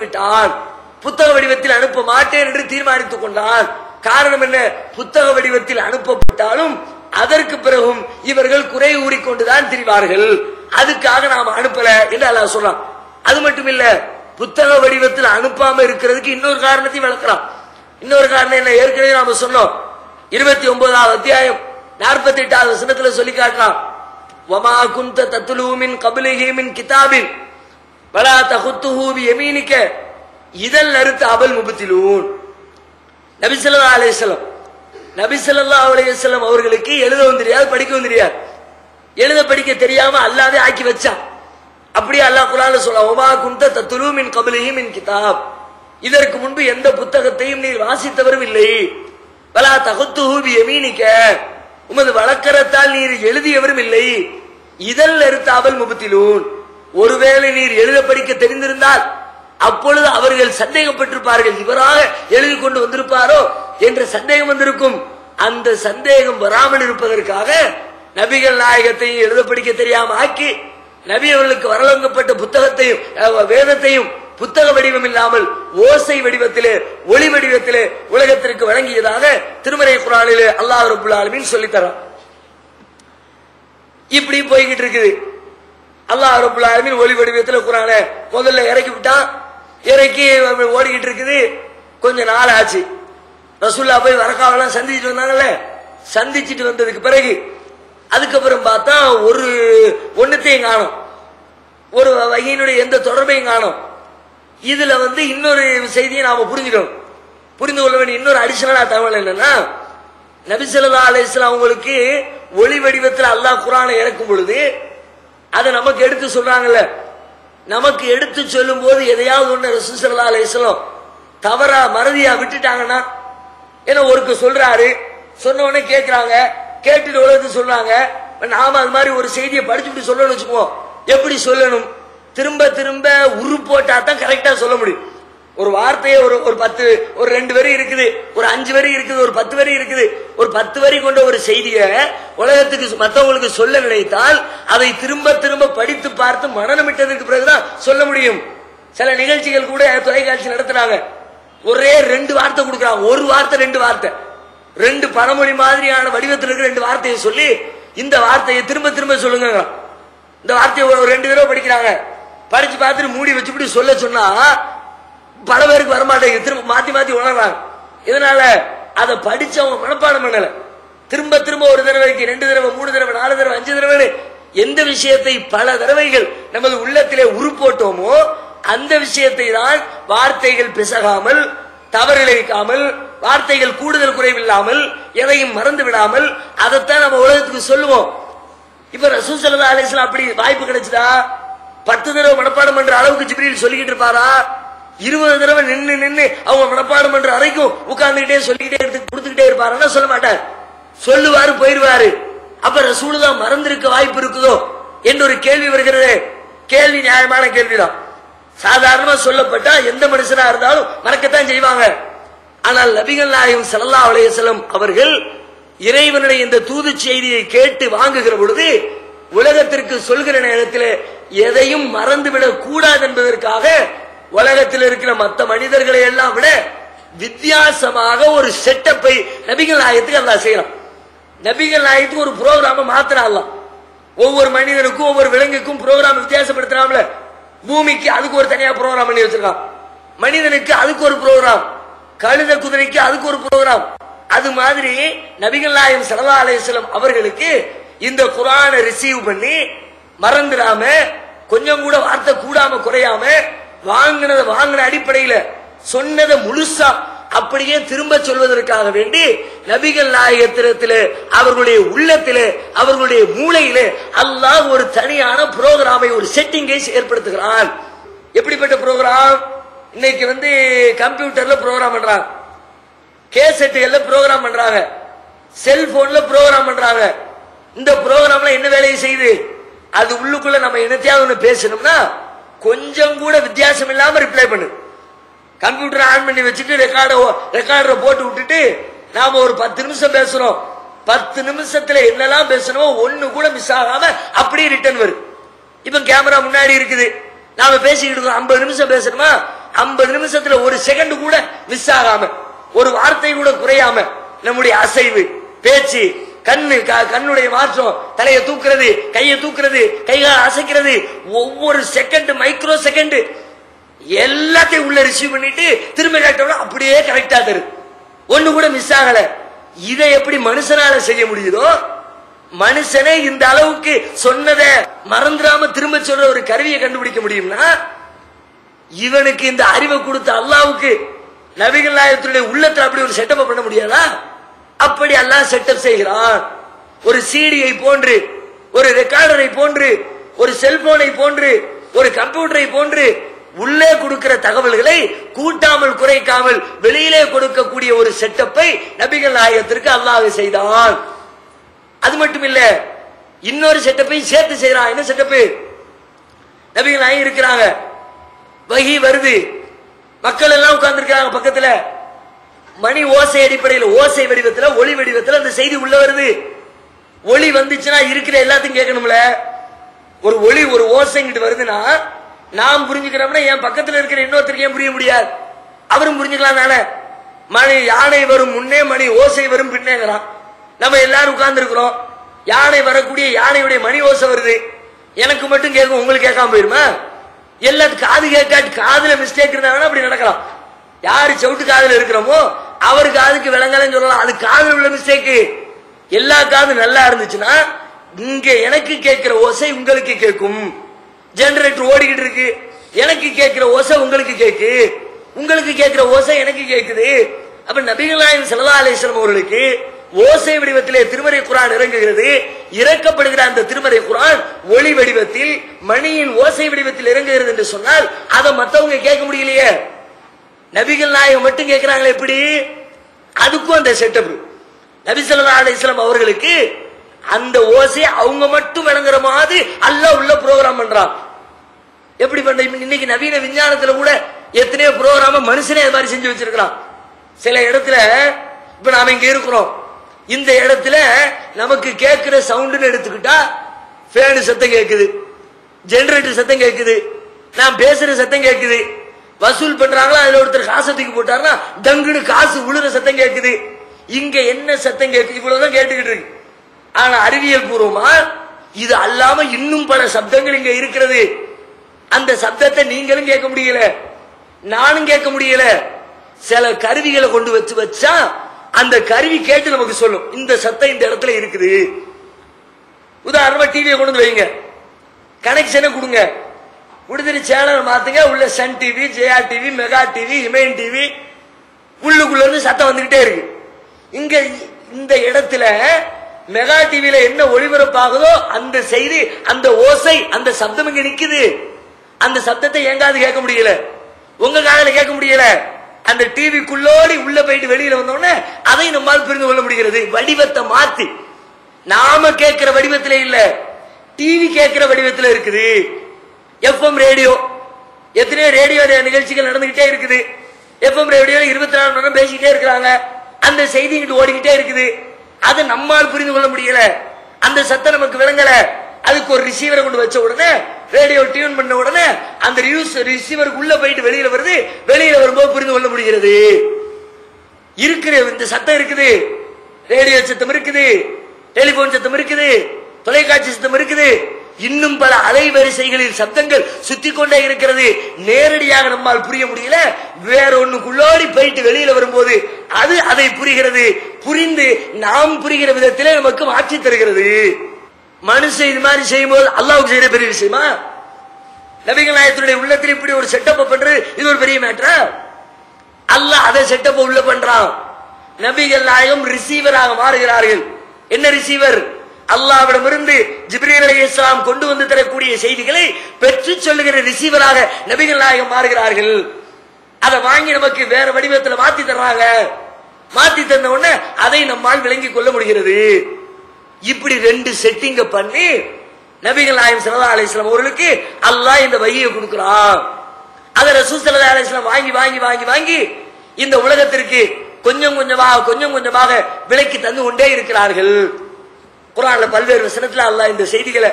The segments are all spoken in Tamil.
விட்டான், புத்தக வடிவத்தில் அனுப்ப மாட்டேன் என்று தீர்மானித்துக் கொண்டான். காரணம் என்ன? புத்தக வடிவத்தில் அனுப்பப்பட்டாலும் அதற்கு பிறகும் இவர்கள் குறை கூறிக்கொண்டுதான் திரிவார்கள், அதுக்காக நாம் அனுப்பல என்று அல்லாஹ் சொல்றான். அது மட்டும் இல்ல, புத்தக வடிவத்தில் அனுப்பாம இருக்கிறதுக்கு இன்னொரு காரணத்தை விளக்கலாம். இன்னொரு காரணம் என்ன? ஏற்கனவே நாம சொன்னோம். 29வது அத்தியாயம் 48வது வசனத்துல சொல்லி காட்டலாம். வமா குந்த தத்லூ மின் கப்லிஹி மின் கிதாபின் வலா தஹுத்துஹு பியமீனிக இதல் அறுத்த அபல் முபத்திலூன். நபி ஸல்லல்லாஹு அலைஹி வஸல்லம் அவர்களுக்கு எழுதவும் தெரியாது, படிக்கவும் தெரியாது. எழுத படிக்க தெரியாம அல்லாஹ்வே ஆக்கி வச்சான். அப்படியே அல்லாஹ் குர்ஆன்ல சொல்றான், வமா குந்த தத்லூ மின் கப்லிஹி மின் கிதாப், இதற்கு முன்பு எந்த புத்தகத்தையும் நீர் வாசித்தவரும் இல்லை. வலா தஹுத்துஹு பியமீனிக, உமது வழக்கரத்தால் நீர் எழுதியவரும் இல்லை. இதல் அறுத்த அபல் முபத்திலூன், ஒருவேளை நீர் எழுத படிக்க தெரிந்திருந்தால் அப்பொழுது அவர்கள் சந்தேகப்பட்டிருப்பார்கள், இவராக எழுதி கொண்டு வந்திருப்பாரோ என்ற சந்தேகம் வந்திருக்கும். அந்த சந்தேகம் வராமல் இருப்பதற்காக நபிகள் நாயகத்தையும் எழுத படிக்க தெரியாம ஆக்கி நபி அவர்களுக்கு வரவழங்கப்பட்ட புத்தகத்தையும் வேதத்தையும் புத்தக வடிவம் இல்லாமல் ஓசை வடிவத்திலே ஒளி வடிவத்திலே உலகத்திற்கு வழங்கியதாக திருமறை குர்ஆனிலே அல்லாஹ் ரப்பல் ஆலமீன் சொல்லி தரான். இப்படி போய்கிட்டு இருக்குது. அல்லாஹ் ரப்பல் ஆலமீன் ஒளி வடிவத்தில் குர்ஆனை முதல்ல இறக்கி விட்டான். இறக்கி ஓடிக்கிட்டு இருக்குது. கொஞ்ச நாள் ஆச்சு. ரசூலுல்லாஹ் போய் வரக்காவெல்லாம் சந்திச்சுட்டு வந்தாங்கல்ல, சந்திச்சுட்டு வந்ததுக்கு பிறகு அதுக்கப்புறம் பார்த்தா ஒன்னுத்தையும் காணும், ஒரு வகையினுடைய எந்த தொடர்பையும் காணும். இதுல இன்னொரு செய்தியை நாம புரிஞ்சுக்கணும். புரிந்து கொள்ள வேண்டிய இன்னொரு அடிஷனலா தகவல் என்னன்னா, நபி ஸல்லல்லாஹு அலைஹி வஸல்லம் அவங்களுக்கு ஒளி வடிவத்தில் அல்லாஹ் குர்ஆனை இறக்கும் பொழுது அதை நமக்கு எடுத்து சொல்றாங்கல்ல, நமக்கு எடுத்து சொல்லும் போது எதையாவது ஒண்ணு ரசூல் ஸல்லல்லாஹு அலைஹி வஸல்லம் தவறா மறதியா விட்டுட்டாங்கன்னா, ஏன்னா ஒருக்கு சொல்றாரு, சொன்ன உடனே கேட்கிறாங்க, கேட்டுட்டு உலகத்து சொல்றாங்க, நாம அது மாதிரி ஒரு செய்தியை படிச்சுட்டு சொல்லணும்னு வச்சுக்குவோம். எப்படி சொல்லணும்? திரும்ப திரும்ப உரு போட்டா தான் கரெக்டா சொல்ல முடியும். ஒரு வார்த்தையை ஒரு 2 வரி இருக்குது, ஒரு 5 வரி இருக்குது, ஒரு 10 வரி இருக்குது, ஒரு 10 வரி கொண்ட ஒரு செய்தியை உலகத்துக்கு மற்றவங்களுக்கு சொல்ல நினைத்தால் அதை திரும்ப திரும்ப படித்து பார்த்து மனநமிட்டதுக்கு பிறகுதான் சொல்ல முடியும். சில நிகழ்ச்சிகள் கூட தொலைக்காட்சி நடத்துறாங்க, ஒரே 2 வார்த்தை கொடுக்குறாங்க, ஒரு வார்த்தை 2 வார்த்தை, 2 பழமொழி மாதிரியான வடிவத்தில் இருக்கிற 2 வார்த்தையை சொல்லி இந்த வார்த்தையை திரும்ப திரும்ப சொல்லுங்க. இந்த வார்த்தையை ஒரு 2 தடவை படிக்கிறாங்க, படிச்சு பார்த்துட்டு மூடி வச்சுப்படி சொல்ல சொன்னா பல பேருக்கு வரமாட்டேங்குது, திரும்ப மாத்தி மாத்தி உணர்றாங்க. இதனால அதை படிச்சு அவங்க மனப்பாடம் பண்ணல. திரும்ப திரும்ப ஒரு தடவைக்கு 2 தடவை 3 தடவை 4 தடவை 5 தடவை எந்த விஷயத்தை பல தடவைகள் நமது உள்ளத்திலே உரு போட்டோமோ அந்த விஷயத்தை தான் வார்த்தைகள் பிசகாமல், தவறிழைக்காமல், வார்த்தைகள் கூடுதல் குறைவில்லாமல், எதையும் மறந்து விடாமல் அதைத்தான் நம்ம உலகத்துக்கு சொல்லுவோம். இப்ப ரசூல் ஸல்லல்லாஹு அலைஹி வஸல்லம் அப்படி வாய்ப்பு கிடைச்சதா? 10 தடவை மனப்பாடம் பண்ற அளவுக்கு ஜிப்ரீல் சொல்லிக்கிட்டு இருப்பாரா? 20 தடவை நின்னு அவங்க மனப்பாடம் பண்ற வரைக்கும் உட்கார்ந்துகிட்டே சொல்லிக்கிட்டே கொடுத்துக்கிட்டே இருப்பாருன்னா சொல்ல மாட்டார், சொல்லுவாரு போயிருவாரு. அப்ப ரசூலுல்லாஹ் மறந்திருக்க வாய்ப்பு இருக்குதோ என்று ஒரு கேள்வி வருகிறது. கேள்வி நியாயமான கேள்விதான். சாதாரணமா சொல்லப்பட்டா எந்த மனுஷனா இருந்தாலும் மறக்கத்தான் செய்வாங்க. ஆனால் நபிகள் நாயகம் ஸல்லல்லாஹு அலைஹி வஸல்லம் அவர்கள் இறைவனுடைய இந்த தூது செய்தியை கேட்டு வாங்குகிற பொழுது உலகத்திற்கு சொல்கிற நேரத்தில் எதையும் மறந்துவிடக் கூடாது என்பதற்காக உலகத்தில் இருக்கிற மற்ற மனிதர்களை எல்லாம் விட வித்தியாசமாக ஒரு செட்டப்பை நபிகள் நாயகத்துக்கு அல்லாஹ் செய்யலாம். நபிகள் நாயகத்துக்கு ஒரு புரோகிராம மாத்திரலாம். ஒவ்வொரு மனிதனுக்கும் ஒவ்வொரு விலங்குக்கும் புரோகிராம் வித்தியாசப்படுத்தலாம்ல. பூமிக்கு அதுக்கு ஒரு தனியா புரோகிராம் பண்ணி வச்சிருக்கான், மனிதனுக்கு அதுக்கு ஒரு புரோகிராம், கழுத குதிரைக்கு அதுக்கு ஒரு புரோகிராம். அது மாதிரி நபிகள் நாயகம் ஸல்லல்லாஹு அலைஹி வஸல்லம் அவர்களுக்கு இந்த குர்ஆனை ரிசீவ் பண்ணி மறந்துடாம, கொஞ்சம் கூட வார்த்தை கூடாம குறையாம, வாங்கின அடிப்படையில சொன்னதை முழுசா அப்படியே திரும்ப சொல்வதற்காக வேண்டி நபிகள் நாயகத்திலே அவர்களுடைய உள்ளத்திலே அவர்களுடைய மூளையிலே அல்லாஹ் ஒரு தனியான புரோகிராமை, ஒரு செட்டிங்கை ஏற்படுத்துகிறான். எப்படிப்பட்ட புரோகிராம்? இன்னைக்கு கம்ப்யூட்டர்ல புரோகிராம் பண்றாங்க, கேசட்டுகள்ல புரோகிராம் பண்றாங்க, செல்போன்ல புரோகிராம் பண்றாங்க. இந்த புரோகிராம்ல என்ன வேலையை செய்யுது? அது உள்ளுக்குள்ள நம்ம என்னத்தையாவது பேசணும்னா கொஞ்சம் கூட வித்தியாசம் இல்லாம ரிப்ளை பண்ணு. கம்ப்யூட்டர் ஆன் பண்ணி வச்சுட்டு ரெக்கார்டரை போட்டு விட்டுட்டு நாம ஒரு 10 நிமிஷம் பேசுறோம், 10 நிமிஷத்துல என்னெல்லாம் பேசணுமோ ஒண்ணு கூட மிஸ் ஆகாம அப்படியே ரிட்டர்ன் வரும். இப்ப கேமரா முன்னாடி இருக்குது, நாம பேசிக்கிட்டு இருக்கோம், 50 நிமிஷம் பேசணுமா 50 நிமிஷத்துல ஒரு செகண்ட் கூட மிஸ் ஆகாம, ஒரு வார்த்தை கூட குறையாம நம்முடைய அசைவு, பேச்சு, கண்ணுடைய மாற்றம், தலையை தூக்குறது, கையை தூக்குறது, கைகால் அசைக்கிறது, ஒவ்வொரு செகண்ட் மைக்ரோ செகண்ட் எல்லாத்தையும் உள்ள ரிசீவ் பண்ணிட்டு திரும்ப கேட்டோம்னா அப்படியே கரெக்டா தரு, ஒண்ணு கூட மிஸ் ஆகல. இதை எப்படி மனுஷனால செய்ய முடியுதோ, மனுஷனே இந்த அளவுக்கு சொன்னதை மறந்துடாம திரும்ப சொல்ற ஒரு கருவியை கண்டுபிடிக்க முடியும்னா, இவனுக்கு இந்த அறிவை கொடுத்த அல்லாவுக்கு நபிகள் நாயகத்துடைய உள்ளத்துல அப்படி ஒரு செட்டப் பண்ண முடியாதா? அப்படி அல்லாஹ் செட்டப் செய்கிறான். ஒரு சீடியை போன்று, ஒரு ரெக்கார்டரை போன்று, ஒரு செல்போனை போன்று, ஒரு கம்ப்யூட்டரை போன்று உள்ளே கொடுக்கிற தகவல்களை கூட்டாமல் குறைக்காமல் வெளியிலே கொடுக்கக்கூடிய ஒரு செட்டப்பை நபிகள் நாயகத்திற்கு அல்லாஹ் செய்தான். அது மட்டும் இல்ல, இன்னொரு செட்டப்பை சேர்த்து செய்யறான். என்ன செட்டப்பு? நபிகள் நாயகம் இருக்கிறாங்க, வஹி வருது, மக்கள் எல்லாம் உட்கார்ந்து இருக்காங்க பக்கத்துல, மணி ஓசை அடிப்படையில், ஓசை வடிவத்தில், ஒளி வடிவத்தில் அந்த செய்தி உள்ள வருது. ஒளி வந்துச்சுன்னா இருக்கிற எல்லாத்தையும் கேட்கணும்ல. ஒரு ஒளி, ஒரு ஓசை இங்கிட்டு வருதுன்னா நாம் புரிஞ்சுக்கிறோம்னா என் பக்கத்துல இருக்கிற இன்னொருத்தருக்கு ஏன் புரிய முடியாது? அவரும் புரிஞ்சுக்கலாம் தானே. மணி யானை வரும் முன்னே, மணி ஓசை வரும் பின்னேங்கிறான். நம்ம எல்லாரும் உட்கார்ந்து இருக்கிறோம், யானை வரக்கூடிய யானையுடைய மணி ஓசை வருது, எனக்கு மட்டும் கேட்கும், உங்களுக்கு கேட்காம போயிருமா? எல்லாத்துக்கும் காது கேட்காட்டு காதுல மிஸ்டேக் இருந்தாங்கன்னா அப்படி நடக்கலாம். யாரு சவுட்டு காதுல இருக்கிறோமோ அவரு காதுக்கு விளங்கலன்னு சொல்லலாம், அது காதுல உள்ள மிஸ்டேக். எல்லா காது நல்லா இருந்துச்சுன்னா இங்க எனக்கு கேட்கிற ஓசை உங்களுக்கு கேட்கும். ஜெனரேட்டர் ஓடிக்கிட்டு இருக்கு, எனக்கு கேட்கிற ஓசை உங்களுக்கு கேக்கு, உங்களுக்கு கேட்கிற ஓசை எனக்கு கேக்குது. அப்ப நபிகள் நாயகம் ஸல்லல்லாஹு அலைஹி வஸல்லம் அவர்களுக்கு ஓசை வடிவத்திலே திருமறை குர்ஆன் இறங்குகிறது. இறக்கப்படுகிற அந்த திருமறை குர்ஆன் ஒளி வடிவத்தில், மணியின் ஓசை வடிவத்தில் இறங்குகிறது என்று சொன்னால் அதை மத்தவங்க கேட்க முடியலையே, நபிகள் நாயகம் மட்டும் கேட்கிறாங்களே எப்படி? அதுக்கும் அந்த செட்டப். நபி ஸல்லல்லாஹு அலைஹி வஸல்லம் அவர்களுக்கு அந்த ஓசை அவங்க மட்டும் விளங்குற மாதிரி அல்லாஹ் உள்ள ப்ரோகிராம் பண்றான். எப்படி பண்ற? இன்னைக்கு நவீன விஞ்ஞானத்துல கூட எத்தனையோ ப்ரோகிராம மனுஷனே அது மாதிரி செஞ்சு வச்சிருக்கான். சில இடத்துல இப்ப நாம இங்க இருக்கிறோம், இந்த இடத்துல நமக்கு கேட்கிற சவுண்டுன்னு எடுத்துக்கிட்டா ஃபேன் சத்தம் கேட்குது, ஜெனரேட்டர் சத்தம் கேட்குது, நான் பேசுற சத்தம் கேட்குது. வசூல் பண்றாங்களா, அதுல ஒருத்தர் காசை தூக்கி போட்டாருன்னா டங்குன்னு காசு விழுற சத்தம் கேட்குது. இங்க என்ன சத்தம் கேட்குது? இவ்வளவுதான் கேட்டுக்கிட்டு இருக்கு. ஆனா அறிவியல் பூர்வமா இது அல்லாம இன்னும் பல சப்தங்கள் இங்க இருக்கிறது. அந்த சப்தத்தை நீங்களும் கேட்க முடியல, நானும் கேட்க முடியல. சில கருவிகளை கொண்டு வச்சா அந்த கருவி கேட்டு நமக்கு சொல்லும் இந்த சத்தம் இந்த இடத்துல இருக்குது. உதாரணமா டிவியை கொண்டு வந்து வைங்க, கனெக்ஷனை கொடுங்க, கொடுத்துட்டு சேனல் மாத்துங்க, உள்ள Sun TV, Jaya TV, Mega TV, இமேன் டிவி, உள்ளுக்குள்ள இருந்து சத்தம் வந்துகிட்டே இருக்கு. இங்க இந்த இடத்துல மெகா டிவியில என்ன ஒளிபரப்பாகுதோ அந்த செய்தி, அந்த ஓசை, அந்த சப்தம் இங்க நிக்குது. அந்த சப்தத்தை எங்காவது கேட்க முடியல, உங்க காதல கேட்க முடியல. அந்த டிவிக்குள்ளோடி உள்ள போயிட்டு வெளியில வந்தோடனே அதை நம்மால் புரிந்து கொள்ள முடிகிறது. வடிவத்தை மாத்தி, நாம கேட்கிற வடிவத்திலே இல்ல, டிவி கேட்கிற வடிவத்தில் இருக்குது. எஃப்எம் ரேடியோ, எத்தனையோ ரேடியோ நிகழ்ச்சிகள் நடந்துகிட்டே இருக்குது. எஃப்எம் ரேடியோ 24 மணி நேரம் பேசிக்கிட்டே இருக்கிறாங்க, அந்த செய்தி இங்கிட்டு ஓடிக்கிட்டே இருக்குது. அது நம்மால் புரிந்து கொள்ள முடியல, அந்த சத்தம் நமக்கு விளங்கல. அதுக்கு ஒரு ரிசீவரை கொண்டு வச்ச உடனே, ரேடியோ டியூன் பண்ண உடனே அந்த ரிசீவருக்கு உள்ள போயிட்டு வெளியில வருது, வெளியில வரும்போது புரிந்து கொள்ள முடிகிறது. இருக்கிற இந்த சத்தம் இருக்குது, ரேடியோ சத்தம் இருக்குது, டெலிபோன் சத்தம் இருக்குது, தொலைக்காட்சி சத்தம் இருக்குது, இன்னும் பல அலைவரிசைகளில் சப்தங்கள் சுத்தி கொண்டே இருக்கிறது. நேரடியாக நம்மால் புரிய முடியல, வேற ஒண்ணுக்குள்ளோடி போயிட்டு வெளியில வரும்போது அது அதை புரிகிறது. புரிந்து நாம் புரிகிற விதத்திலே நமக்கு மாற்றி தருகிறது. மனுஷன் இது மாதிரி செய்யும்போது அல்லாஹ்வுக்கு செய்யற பெரிய விஷயமா? நபிகள் நாயகத்துடைய உள்ளத்தில் இப்படி ஒரு செட்டப் பண்றது இது ஒரு பெரிய மேட்டரா? அல்லாஹ் அதை செட்டப் உள்ள பண்றான். நபிகள் நாயகம் ரிசீவராக மாறுகிறார்கள். என்ன ரிசீவர்? அல்லாஹ்விடமிருந்து ஜிப்ரீல் அலைஹிஸ்ஸலாம் கொண்டு வந்து தரக்கூடிய செய்திகளை பெற்று சொல்லுகிற ரிசீவராக நபிகள் நாயகம் மாறுகிறார்கள். அதை வாங்கி நமக்கு வேற வடிவத்தில் மாத்தி தர்றாங்க. மாத்தி தந்த உடனே அதை நம்மால் விளங்கி கொள்ள முடிகிறது. இப்படி ரெண்டு செட்டிங்க பண்ணி நபிகள் நாயகம் ஸல்லல்லாஹு அலைஹி வஸல்லம் அவர்களுக்கு அல்லாஹ் இந்த வஹியை கொடுக்கிறான். அதை ரசூல் ஸல்லல்லாஹு அலைஹி வஸல்லம் வாங்கி வாங்கி வாங்கி வாங்கி இந்த உலகத்திற்கு கொஞ்சம் கொஞ்சமாக விலைக்கு தந்து கொண்டே இருக்கிறார்கள். குர்ஆன்ல பல்வேறு வசனத்துல அல்லாஹ் இந்த செய்திகளை,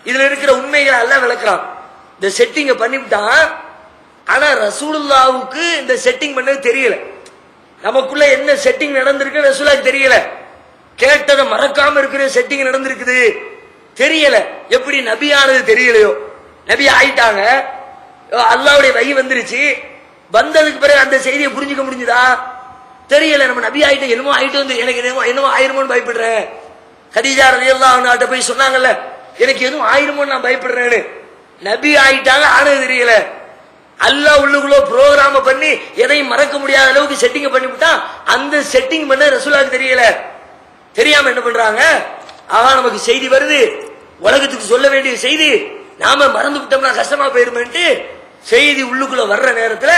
இதுல இருக்கிற உண்மைகளை அல்லாஹ் விளக்குறான். இந்த செட்டிங்க பண்ணிவிட்டான், ஆனா ரசூலுல்லாவுக்கு இந்த செட்டிங் பண்ணது தெரியல. நமக்குள்ள என்ன செட்டிங் நடந்திருக்கு ரசூலுல்லாஹ்க்கு தெரியல. கேட்டதை மறக்காம இருக்கிற செட்டிங் நடந்திருக்குது தெரியல. எப்படி நபியானது தெரியலையோ, நபி ஆயிட்டாங்க, அல்லாஹ்வுடைய வஹி வந்துருச்சு, வந்ததுக்கு பிறகு அந்த செய்தியை புரிஞ்சுக்க முடிஞ்சுதா? தெரியல. நம்ம நபி ஆயிட்டு என்னமோ ஆயிட்டு வந்து எனக்கு என்னமோ ஆயிருமோன்னு பயப்படுறேன். கதீஜா ரலியல்லாஹு அன்ஹா போய் சொன்னாங்கல்ல, எனக்கு எதுவும் ஆயிருமோன்னு நான் பயப்படுறேன்னு. நபி ஆயிட்டாங்க, ஆனது தெரியல. அல்லாஹ் உள்ளுக்குள்ள ப்ரோகிராம பண்ணி எதையும் மறக்க முடியாத அளவுக்கு செட்டிங் பண்ணி விட்டா, அந்த செட்டிங் பண்ண ரசூலுல்லாஹ்க்கு தெரியல. தெரியாம என்ன பண்றாங்க? ஆஹா, நமக்கு செய்தி வருது, உலகத்துக்கு சொல்ல வேண்டிய செய்தி, நாம மறந்து விட்டோம்னா கஷ்டமா போயிருமேன்ட்டு செய்தி உள்ளுக்குள்ள வர்ற நேரத்துல